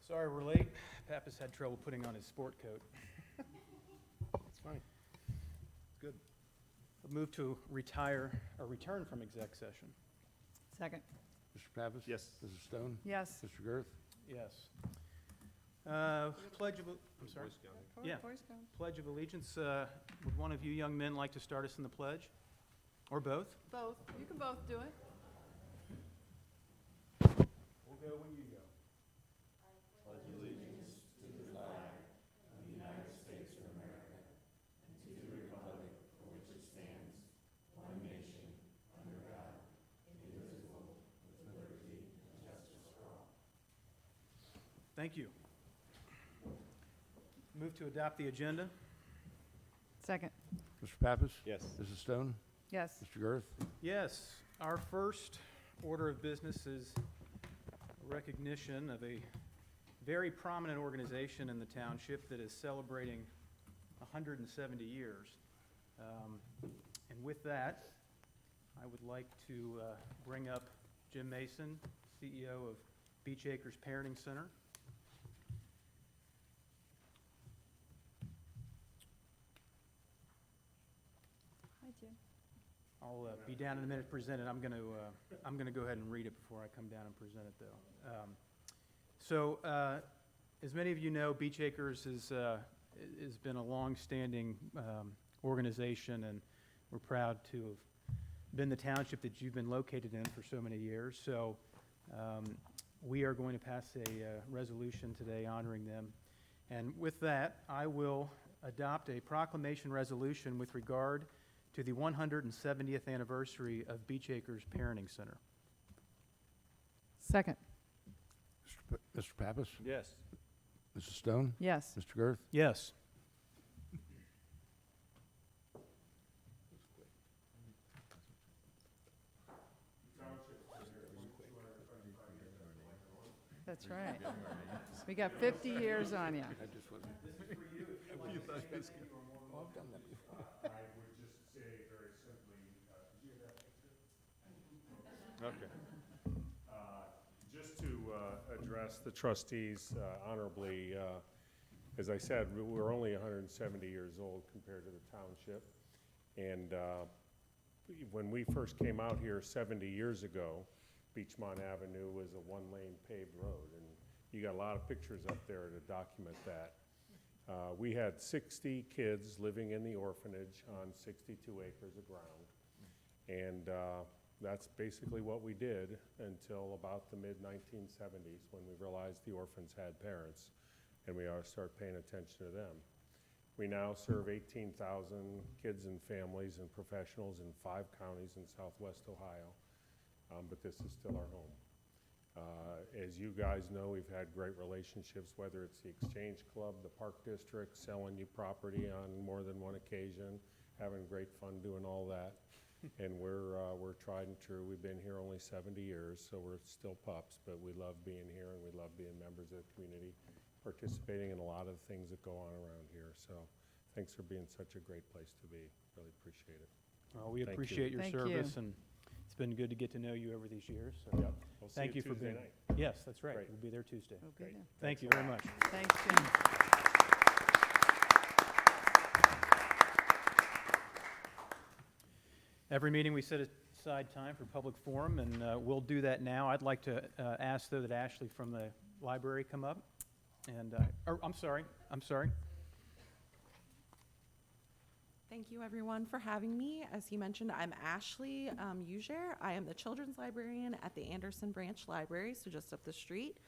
Sorry we're late. Pappas had trouble putting on his sport coat. It's fine. It's good. We'll move to return from exec session. Second. Mr. Pappas? Yes. Mrs. Stone? Yes. Mr. Girth? Yes. I'm sorry. Yeah. Pledge of Allegiance. Would one of you young men like to start us in the pledge? Or both? Both. You can both do it. We'll go when you go. Thank you. Move to adopt the agenda. Second. Mr. Pappas? Yes. Mrs. Stone? Yes. Mr. Girth? Yes, our first order of business is a recognition of a very prominent organization in the township that is celebrating 170 years. And with that, I would like to bring up Jim Mason, CEO of Beach Acres Parenting Center. Hi, Jim. I'll be down in a minute to present it. I'm going to go ahead and read it before I come down and present it, though. As many of you know, Beach Acres has been a long-standing organization, and we're proud to have been the township that you've been located in for so many years. So we are going to pass a resolution today honoring them. And with that, I will adopt a proclamation resolution with regard to the 170th anniversary of Beach Acres Parenting Center. Second. Mr. Pappas? Yes. Mrs. Stone? Yes. Mr. Girth? Yes. That's right. We got 50 years on you. I just wasn't. Oh, I've done that before. I would just say very simply, did you get that picture? Okay. Just to address the trustees honorably, as I said, we're only 170 years old compared to the township. And when we first came out here 70 years ago, Beachmont Avenue was a one-lane paved road. And you got a lot of pictures up there to document that. We had 60 kids living in the orphanage on 62 acres of ground. And that's basically what we did until about the mid-1970s when we realized the orphans had parents and we ought to start paying attention to them. We now serve 18,000 kids and families and professionals in 5 counties in southwest Ohio, but this is still our home. As you guys know, we've had great relationships, whether it's the Exchange Club, the Park District, selling you property on more than one occasion, having great fun doing all that. And we're tried and true. We've been here only 70 years, so we're still pups, but we love being here and we love being members of the community, participating in a lot of the things that go on around here. So thanks for being such a great place to be. Really appreciate it. Well, we Thank you. appreciate your Thank you. service, and it's been good to get to know you over these years. So Yep. We'll see thank you for Tuesday being. night. Yes, that's right. Great. We'll be there Tuesday. We'll be Great. there. Thank you a very lot. much. Thanks, Jim. Every meeting we set aside time for public forum, and we'll do that now. I'd like to ask, though, that Ashley from the library come up. And, I'm sorry. Thank you, everyone, for having me. As he mentioned, I'm Ashley Uger. I am the children's librarian at the Anderson Branch Library, so just up the street.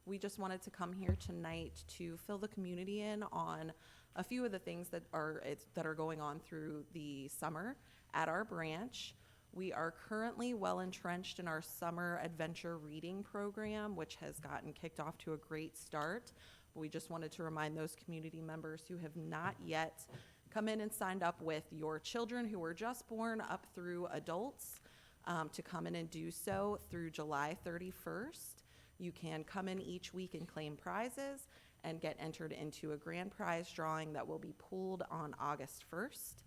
We just wanted to come here tonight to fill the community in on a few of the things that are going on through the summer at our branch. We are currently well entrenched in our summer adventure reading program, which has gotten kicked off to a great start. We just wanted to remind those community members who have not yet come in and signed up with your children who were just born up through adults to come in and do so through July 31st. You can come in each week and claim prizes and get entered into a grand prize drawing that will be pulled on August 1st.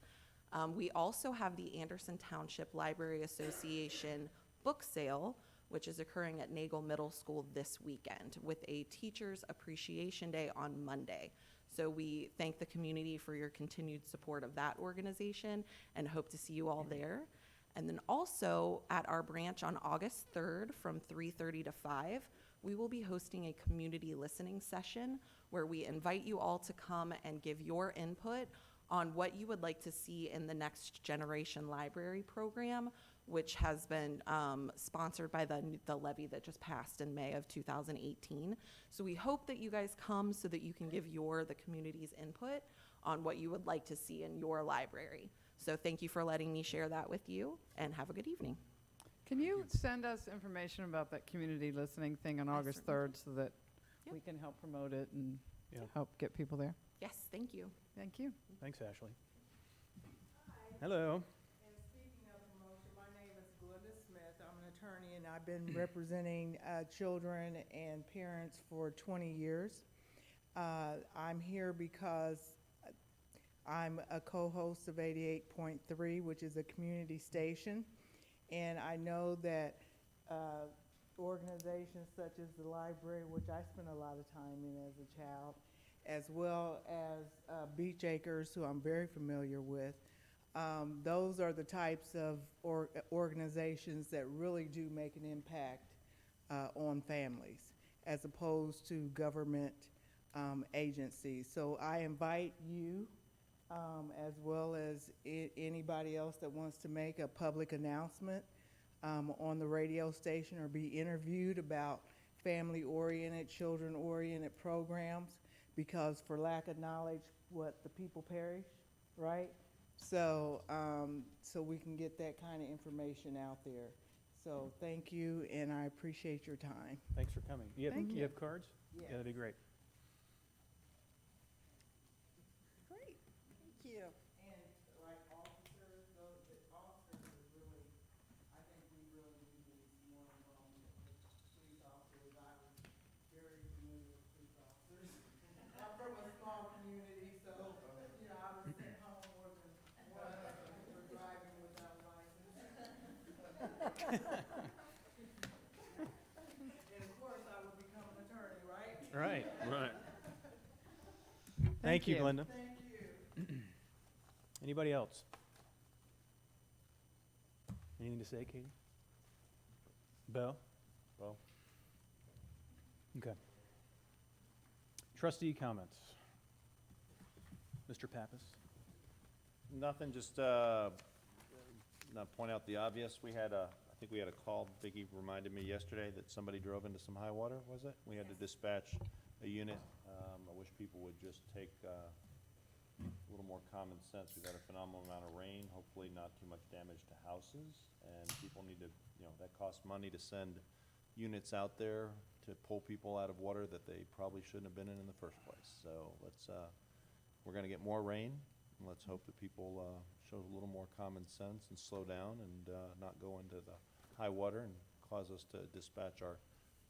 We also have the Anderson Township Library Association book sale, which is occurring at Nagel Middle School this weekend with a Teachers Appreciation Day on Monday. So we thank the community for your continued support of that organization and hope to see you all there. And then also at our branch on August 3rd from 3:30 to 5, we will be hosting a community listening session where we invite you all to come and give your input on what you would like to see in the Next Generation Library program, which has been sponsored by the levy that just passed in May of 2018. So we hope that you guys come so that you can give the community's input on what you would like to see in your library. So thank you for letting me share that with you, and have a good evening. Can you send us information about that community listening thing on August certainly 3rd so that Yep. we can help promote it and Yeah. help get people there? Yes, thank you. Thank you. Thanks, Ashley. Hello. And speaking of promotion, my name is Glenda Smith. I'm an attorney, and I've been representing children and parents for 20 years. I'm here because I'm a co-host of 88.3, which is a community station. And I know that organizations such as the library, which I spent a lot of time in as a child, as well as Beach Acres, who I'm very familiar with, those are the types of organizations that really do make an impact on families, as opposed to government agencies. So I invite you, as well as anybody else that wants to make a public announcement on the radio station or be interviewed about family-oriented, children-oriented programs, because for lack of knowledge, the people perish, right? So, so we can get that kind of information out there. So thank you, and I appreciate your time. Thanks for coming. Thank You you. have cards? Yes. Yeah, that'd be great. Great, thank you. And like officers, the officers is really, I think we really need to be more involved with police officers. I was very familiar with police officers. I'm from a small community, so, you know, I was sent home more than once for driving without license. And of course, I would become an attorney, right? Right. Right. Thank you, you. Glenda. Thank you. Anybody else? Anything to say, Katie? Bo? Bo? Okay. Trustee comments. Mr. Pappas? Nothing, just not point out the obvious. We had I think we had a call, Vicki reminded me yesterday that somebody drove into some high water, was it? We had to dispatch a unit. I wish people would just take a little more common sense. We've had a phenomenal amount of rain, hopefully not too much damage to houses, and people need to, that costs money to send units out there to pull people out of water that they probably shouldn't have been in the first place. So we're gonna get more rain, and let's hope that people show a little more common sense and slow down and not go into the high water and cause us to dispatch our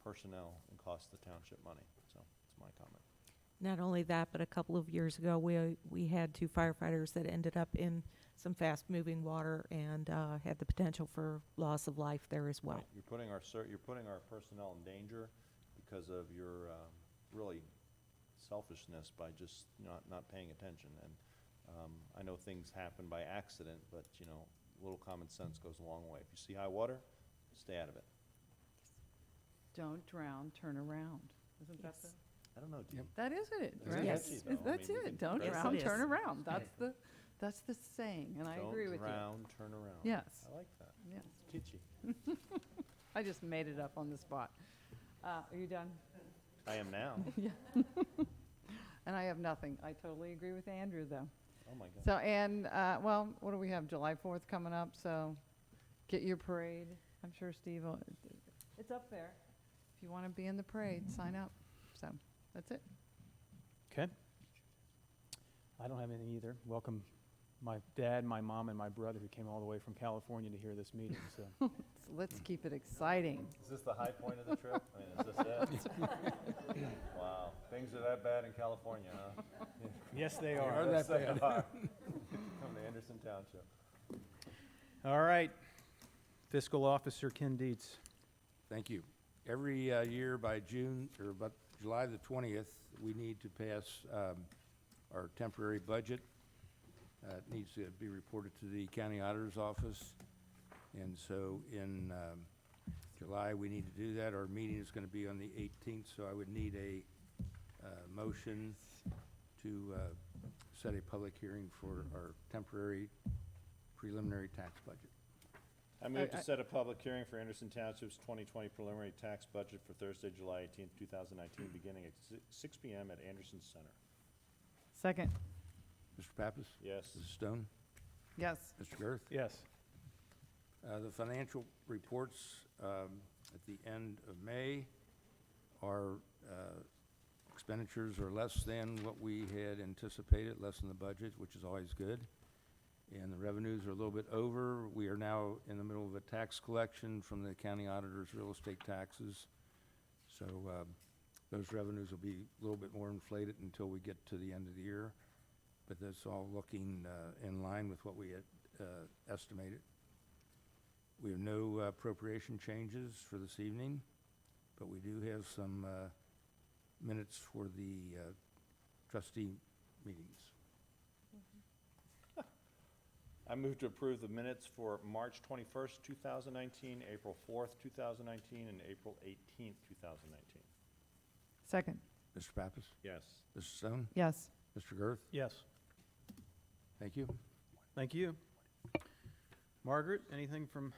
personnel and cost the township money. So that's my comment. Not only that, but a couple of years ago, we had 2 firefighters that ended up in some fast-moving water and had the potential for loss of life there as well. Right. You're putting our personnel in danger because of your really selfishness by just not paying attention. And I know things happen by accident, but a little common sense goes a long way. If you see high water, stay out of it. Don't drown, turn around. Isn't that Yes. the? I don't know. That is it, It's right? Yes. catchy, though. I That's mean, we it. can- Don't Yes, drown, it turn is. around. That's the saying, and I agree with Don't you. drown, turn around. Yes. I like that. Yes. It's kitschy. I just made it up on the spot. Are you done? I am now. And I have nothing. I totally agree with Andrew, though. Oh, my God. So, and, well, what do we have? July 4th coming up, so get your parade. I'm sure Steve will, it's up there. If you want to be in the parade, sign up. So, that's it. Okay. I don't have anything either. Welcome my dad, my mom, and my brother who came all the way from California to hear this meeting. So So let's keep it exciting. Is this the high point of the trip? I mean, is this it? Wow. Things are that bad in California, huh? yes, they Are are. that Yes, they bad? are. Come to Anderson Township. All right. Fiscal Officer Ken Dietz. Thank you. Every year by June, or about July the 20th, we need to pass our temporary budget. It needs to be reported to the county auditor's office. And so in July, we need to do that. Our meeting is going to be on the 18th, so I would need a motion to set a public hearing for our temporary preliminary tax budget. I move to set a public hearing for Anderson Township's 2020 preliminary tax budget for Thursday, July 18th, 2019, beginning at 6 p.m. at Anderson Center. Second. Mr. Pappas? Yes. Mrs. Stone? Yes. Mr. Girth? Yes. The financial reports at the end of May, our expenditures are less than what we had anticipated, less than the budget, which is always good. And the revenues are a little bit over. We are now in the middle of a tax collection from the county auditor's real estate taxes. So those revenues will be a little bit more inflated until we get to the end of the year. But that's all looking in line with what we had estimated. We have no appropriation changes for this evening, but we do have some minutes for the trustee meetings. I move to approve the minutes for March 21st, 2019, April 4th, 2019, and April 18th, 2019. Second. Mr. Pappas? Yes. Mrs. Stone? Yes. Mr. Girth? Yes. Thank you. Thank you. Margaret, anything from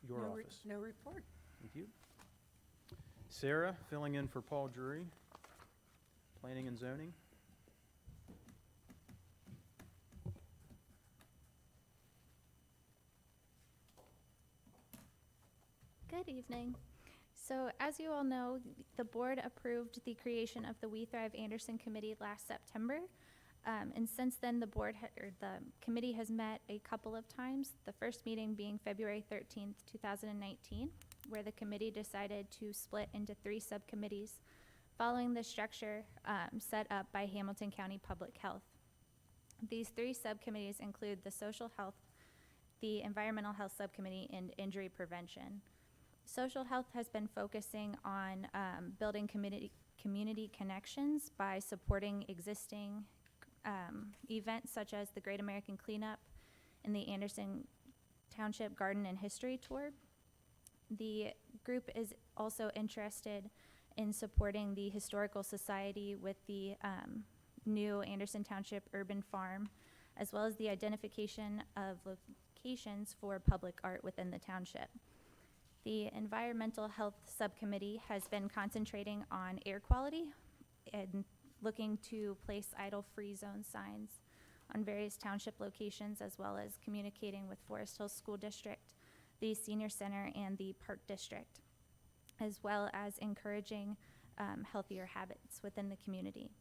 your office? No report. Thank you. Sarah, filling in for Paul Drury, Planning and Zoning. Good evening. So as you all know, the board approved the creation of the We Thrive Anderson Committee last September. And since then, the committee has met a couple of times, the first meeting being February 13th, 2019, where the committee decided to split into 3 subcommittees following the structure set up by Hamilton County Public Health. These 3 subcommittees include the Social Health, the Environmental Health Subcommittee, and Injury Prevention. Social Health has been focusing on building community connections by supporting existing events such as the Great American Cleanup and the Anderson Township Garden and History Tour. The group is also interested in supporting the Historical Society with the new Anderson Township Urban Farm, as well as the identification of locations for public art within the township. The Environmental Health Subcommittee has been concentrating on air quality and looking to place idle free zone signs on various township locations, as well as communicating with Forest Hills School District, the Senior Center, and the Park District, as well as encouraging healthier habits within the community.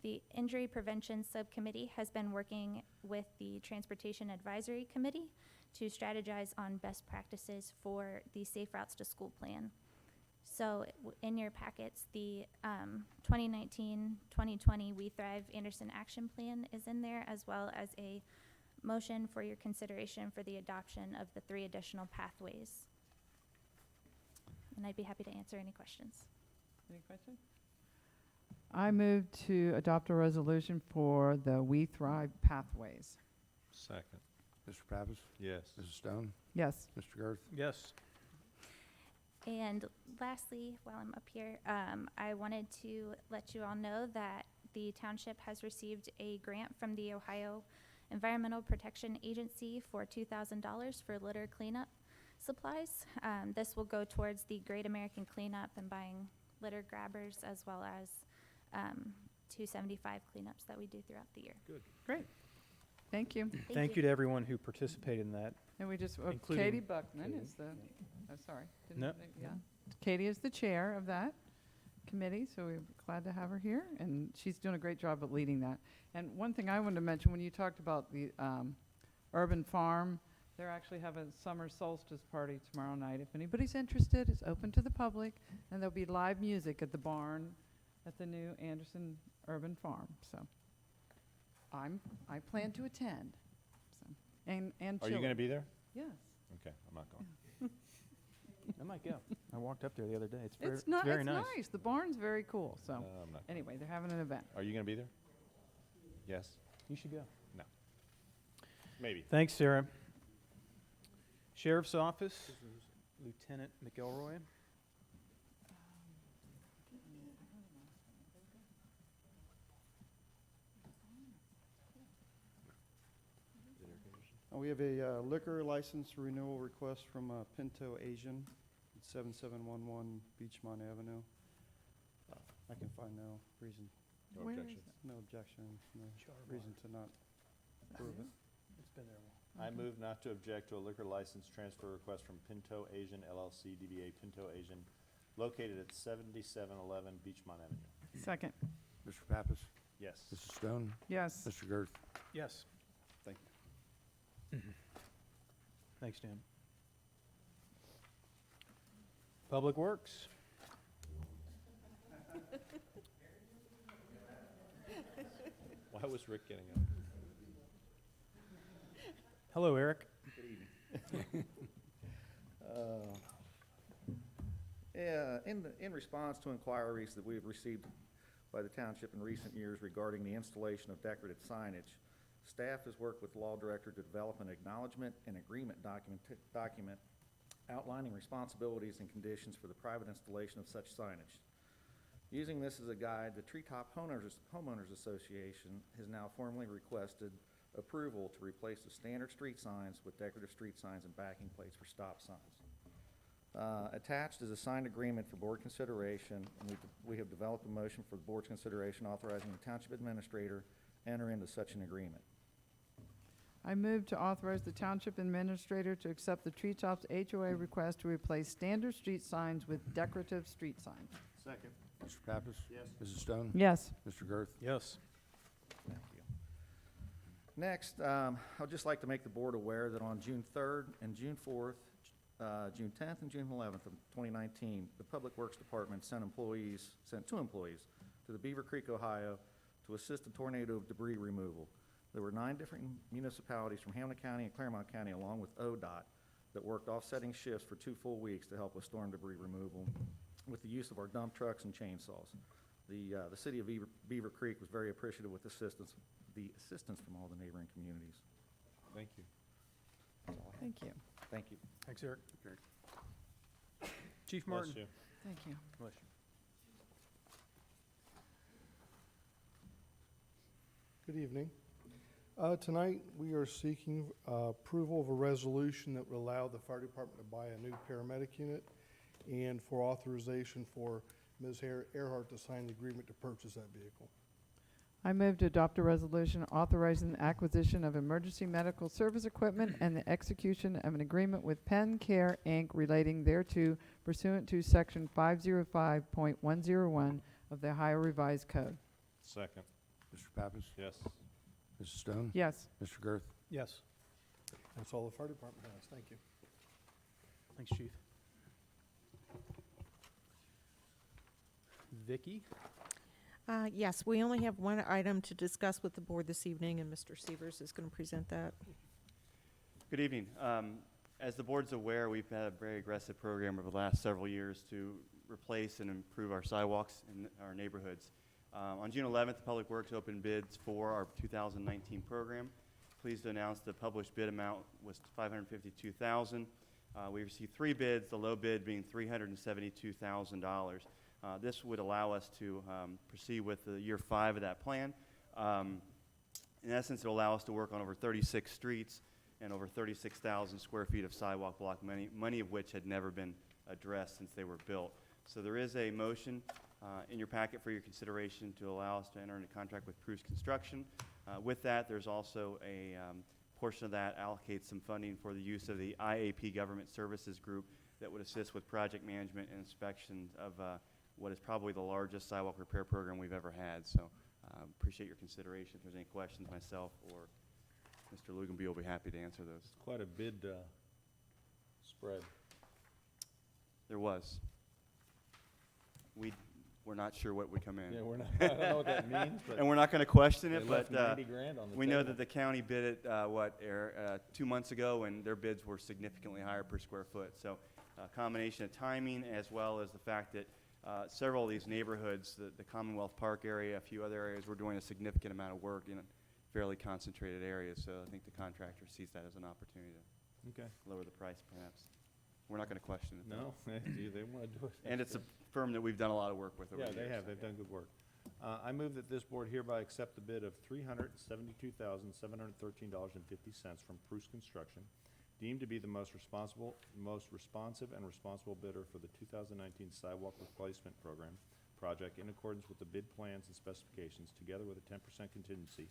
The Injury Prevention Subcommittee has been working with the Transportation Advisory Committee to strategize on best practices for the Safe Routes to School plan. So in your packets, the 2019-2020 We Thrive Anderson Action Plan is in there, as well as a motion for your consideration for the adoption of the 3 additional pathways. And I'd be happy to answer any questions. Any questions? I move to adopt a resolution for the We Thrive pathways. Second. Mr. Pappas? Yes. Mrs. Stone? Yes. Mr. Girth? Yes. And lastly, while I'm up here, I wanted to let you all know that the township has received a grant from the Ohio Environmental Protection Agency for $2,000 for litter cleanup supplies. This will go towards the Great American Cleanup and buying litter grabbers, as well as 275 cleanups that we do throughout the year. Great. Thank you. Thank you to everyone who participated in that. And we just, Including Katie Buckman Katie. is the, oh, sorry. No. Yeah. Katie is the chair of that committee, so we're glad to have her here, and she's doing a great job of leading that. And one thing I wanted to mention, when you talked about the urban farm, they're actually having a summer solstice party tomorrow night. If anybody's interested, it's open to the public, and there'll be live music at the barn at the new Anderson Urban Farm. So I plan to attend. So, and Are you going to chili. be there? Yes. Okay, I'm not going. I might go. I walked up there the other day. It's very, It's not, very it's nice. nice. The barn's very cool, so. I'm not. Anyway, they're having an event. Are you gonna be there? Yes? You should go. No. Maybe. Thanks, Sarah. Sheriff's Office, Lieutenant McElroy. We have a liquor license renewal request from Pinto Asian, at 7711 Beachmont Avenue. I can find no reason, No Where is objection. no objection, no reason to not approve it. It's been there a while. I move not to object to a liquor license transfer request from Pinto Asian LLC, DBA Pinto Asian, located at 7711 Beachmont Avenue. Second, Mr. Pappas? Yes. Mrs. Stone? yes. Mr. Girth? Yes. Thank you. Thanks, Dan. Public Works. Why was Rick getting up? Hello, Eric. In response to inquiries that we have received by the township in recent years regarding the installation of decorative signage, staff has worked with the law director to develop an acknowledgement and agreement document outlining responsibilities and conditions for the private installation of such signage. Using this as a guide, the Treetop Homeowners Association has now formally requested approval to replace the standard street signs with decorative street signs and backing plates for stop signs. Attached is a signed agreement for board consideration, and we have developed a motion for the board's consideration authorizing the township administrator enter into such an agreement. I move to authorize the township administrator to accept the Treetops HOA request to replace standard street signs with decorative street signs. Second. Mr. Pappas? Yes. Mrs. Stone? Yes. Mr. Girth? Yes. Thank you. Next, I'd just like to make the board aware that on June 3rd and June 4th, June 10th and June 11th of 2019, the Public Works Department sent two employees to the Beaver Creek, Ohio, to assist in tornado debris removal. There were 9 different municipalities from Hamilton County and Claremont County, along with ODOT, that worked offsetting shifts for 2 full weeks to help with storm debris removal with the use of our dump trucks and chainsaws. The city of Beaver Creek was very appreciative with the assistance from all the neighboring communities. Thank you. That's all I have. Thank you. Thank you. Thanks, Eric. Eric. Chief Bless Martin. you. Thank you. Bless you. Good evening. Tonight, we are seeking approval of a resolution that would allow the fire department to buy a new paramedic unit and for authorization for Ms. Earhart to sign the agreement to purchase that vehicle. I move to adopt a resolution authorizing the acquisition of emergency medical service equipment and the execution of an agreement with Penn Care, Inc. relating thereto pursuant to Section 505.101 of the Ohio Revised Code. Second. Mr. Pappas? Yes. Mrs. Stone? Yes. Mr. Girth? Yes. That's all the fire department has. Thank you. Thanks, Chief. Vicki? Yes, we only have one item to discuss with the board this evening, and Mr. Severs is going to present that. Good evening. As the board's aware, we've had a very aggressive program over the last several years to replace and improve our sidewalks in our neighborhoods. On June 11th, the Public Works opened bids for our 2019 program. Pleased to announce the published bid amount was $552,000. We received 3 bids, the low bid being $372,000. This would allow us to proceed with the year 5 of that plan. In essence, it will allow us to work on over 36 streets and over 36,000 square feet of sidewalk block, many of which had never been addressed since they were built. So there is a motion in your packet for your consideration to allow us to enter into contract with Bruce Construction. With that, there's also a portion of that allocates some funding for the use of the IAP Government Services Group that would assist with project management and inspection of what is probably the largest sidewalk repair program we've ever had. So appreciate your consideration. If there's any questions, myself or Mr. Luganby will be happy to answer those. It's quite a bid spread. There was. We're not sure what would come in. Yeah, we're not, I don't know what that means, but And we're not going to question they it, left but 90 grand on the we know table. that the county bid it, 2 months ago, and their bids were significantly higher per square foot. So combination of timing as well as the fact that several of these neighborhoods, the Commonwealth Park area, a few other areas, we're doing a significant amount of work in fairly concentrated areas. So I think the contractor sees that as an opportunity Okay. to lower the price, perhaps. We're not going to question it. though. No, they want to do it. And it's a firm that we've done a lot of work with over Yeah, the years. they have, they've done good work. I move that this board hereby accept the bid of $372,713.50 from Prus Construction, deemed to be the most responsive and responsible bidder for the 2019 sidewalk replacement program project in accordance with the bid plans and specifications, together with a 10% contingency,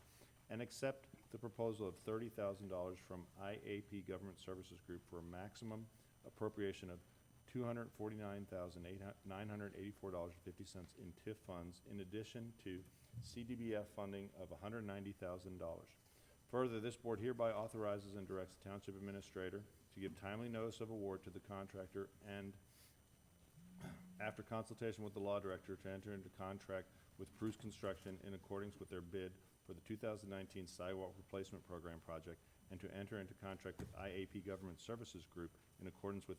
and accept the proposal of $30,000 from IAP Government Services Group for a maximum appropriation of $249,984.50 in TIF funds, in addition to CDBF funding of $190,000. Further, this board hereby authorizes and directs the Township Administrator to give timely notice of award to the contractor and, after consultation with the Law Director, to enter into contract with Prus Construction in accordance with their bid for the 2019 Sidewalk Replacement Program project, and to enter into contract with IAP Government Services Group in accordance with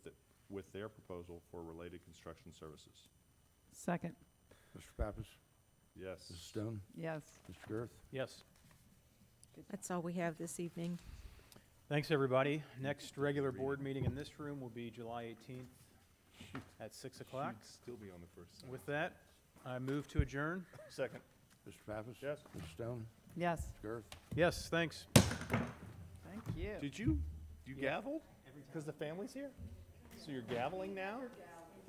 their proposal for related construction services. Second. Mr. Pappas? Yes. Mrs. Stone? Yes. Mr. Girth? Yes. That's all we have this evening. Thanks, everybody. Next regular board meeting in this room will be July 18th at 6 o'clock. Still be on the first side. With that, I move to adjourn. Second. Mr. Pappas? Yes. Mr. Stone? Yes. Mr. Girth? Yes, thanks. Thank you. Did you gavel? Because the family's here? So you're gaveling now?